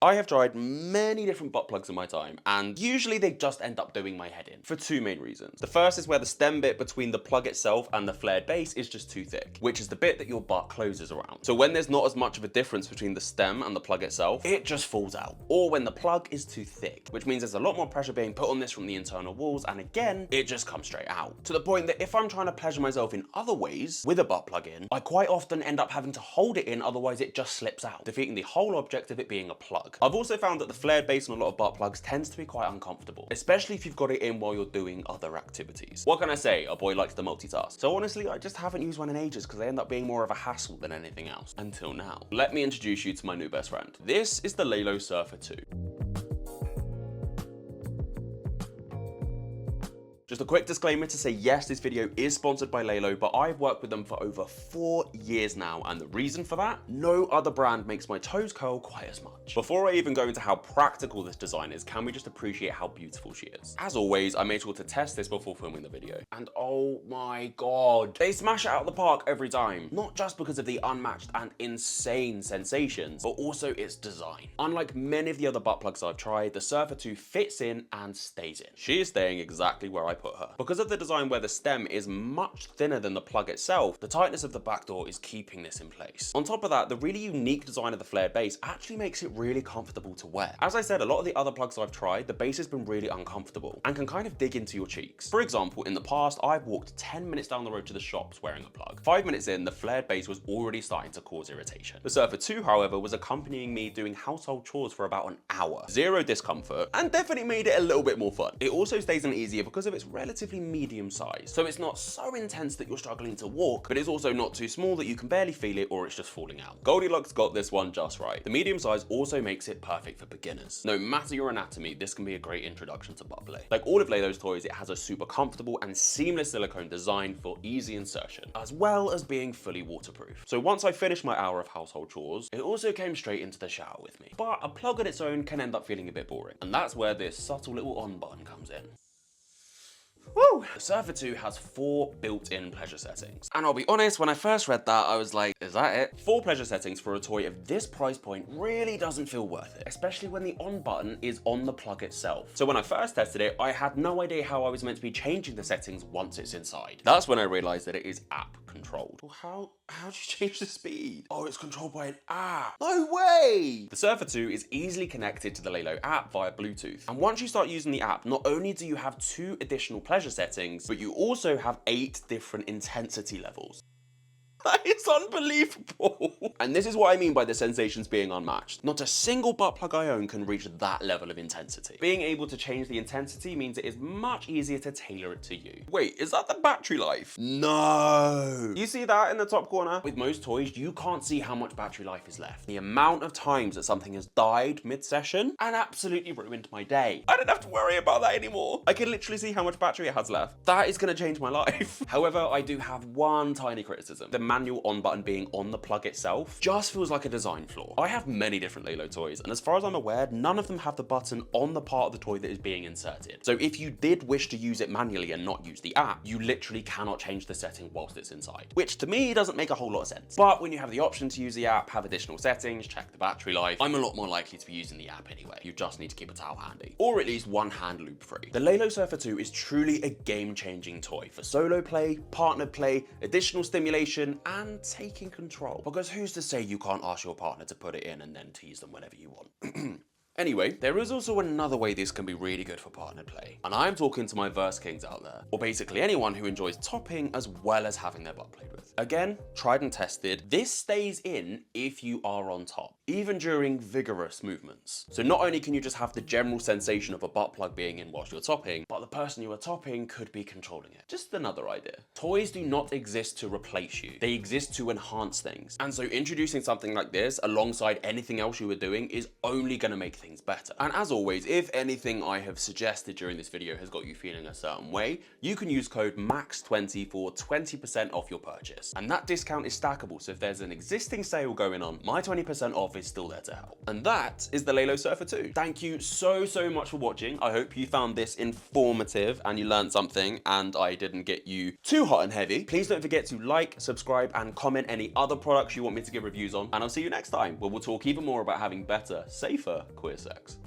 I have tried many different butt plugs in my time, and usually they just end up doing my head in for two main reasons. The first is where the stem bit between the plug itself and the flared base is just too thick, which is the bit that your butt closes around. So when there's not as much of a difference between the stem and the plug itself, it just falls out. Or when the plug is too thick, which means there's a lot more pressure being put on this from the internal walls, and again, it just comes straight out. To the point that if I'm trying to pleasure myself in other ways with a butt plug in, I quite often end up having to hold it in, otherwise it just slips out, defeating the whole object of it being a plug. I've also found that the flared base on a lot of butt plugs tends to be quite uncomfortable, especially if you've got it in while you're doing other activities. What can I say? A boy likes to multitask. So honestly, I just haven't used one in ages because they end up being more of a hassle than anything else. Until now. Let me introduce you to my new best friend. This is the LELO Surfer 2. Just a quick disclaimer to say yes, this video is sponsored by LELO, but I've worked with them for over 4 years now, and the reason for that? No other brand makes my toes curl quite as much. Before I even go into how practical this design is, can we just appreciate how beautiful she is? As always, I made sure to test this before filming the video, and oh my god, they smash it out of the park every time. Not just because of the unmatched and insane sensations, but also its design. Unlike many of the other butt plugs I've tried, the Surfer 2 fits in and stays in. She is staying exactly where I put her. Because of the design where the stem is much thinner than the plug itself, the tightness of the back door is keeping this in place. On top of that, the really unique design of the flared base actually makes it really comfortable to wear. As I said, a lot of the other plugs I've tried, the base has been really uncomfortable and can kind of dig into your cheeks. For example, in the past, I've walked 10 minutes down the road to the shops wearing a plug. 5 minutes in, the flared base was already starting to cause irritation. The Surfer 2, however, was accompanying me doing household chores for about an hour. Zero discomfort, and definitely made it a little bit more fun. It also stays in easier because of its relatively medium size, so it's not so intense that you're struggling to walk, but it's also not too small that you can barely feel it or it's just falling out. Goldilocks got this one just right. The medium size also makes it perfect for beginners. No matter your anatomy, this can be a great introduction to butt play. Like all of LELO's toys, it has a super comfortable and seamless silicone design for easy insertion, as well as being fully waterproof. So once I finished my hour of household chores, it also came straight into the shower with me. But a plug on its own can end up feeling a bit boring, and that's where this subtle little on button comes in. Woo! The Surfer 2 has 4 built-in pleasure settings. And I'll be honest, when I first read that, I was like, is that it? 4 pleasure settings for a toy of this price point really doesn't feel worth it, especially when the on button is on the plug itself. So when I first tested it, I had no idea how I was meant to be changing the settings once it's inside. That's when I realized that it is app controlled. Well, how do you change the speed? Oh, it's controlled by an app. No way! The Surfer 2 is easily connected to the LELO app via Bluetooth. And once you start using the app, not only do you have 2 additional pleasure settings, but you also have 8 different intensity levels. That is unbelievable. And this is what I mean by the sensations being unmatched. Not a single butt plug I own can reach that level of intensity. Being able to change the intensity means it is much easier to tailor it to you. Wait, is that the battery life? No. You see that in the top corner? With most toys, you can't see how much battery life is left. The amount of times that something has died mid-session and absolutely ruined my day. I don't have to worry about that anymore. I can literally see how much battery it has left. That is gonna change my life. However, I do have one tiny criticism. The manual on button being on the plug itself just feels like a design flaw. I have many different LELO toys, and as far as I'm aware, none of them have the button on the part of the toy that is being inserted. So if you did wish to use it manually and not use the app, you literally cannot change the setting whilst it's inside, which to me doesn't make a whole lot of sense. But when you have the option to use the app, have additional settings, check the battery life, I'm a lot more likely to be using the app anyway. You just need to keep a towel handy, or at least one hand loop free. The LELO Surfer 2 is truly a game-changing toy for solo play, partner play, additional stimulation, and taking control. Because who's to say you can't ask your partner to put it in and then tease them whenever you want? Anyway, there is also another way this can be really good for partner play, and I'm talking to my Verse Kings out there, or basically anyone who enjoys topping as well as having their butt played with. Again, tried and tested, this stays in if you are on top, even during vigorous movements. So not only can you just have the general sensation of a butt plug being in whilst you're topping, but the person you are topping could be controlling it. Just another idea. Toys do not exist to replace you, they exist to enhance things. And so introducing something like this alongside anything else you were doing is only going to make things things better. And as always, if anything I have suggested during this video has got you feeling a certain way, you can use code MAX20 for 20% off your purchase. And that discount is stackable, so if there's an existing sale going on, my 20% off is still there to help. And that is the LELO Surfer 2. Thank you so much for watching. I hope you found this informative and you learned something and I didn't get you too hot and heavy. Please don't forget to like, subscribe, and comment any other products you want me to give reviews on. And I'll see you next time, where we'll talk even more about having better, safer queer sex.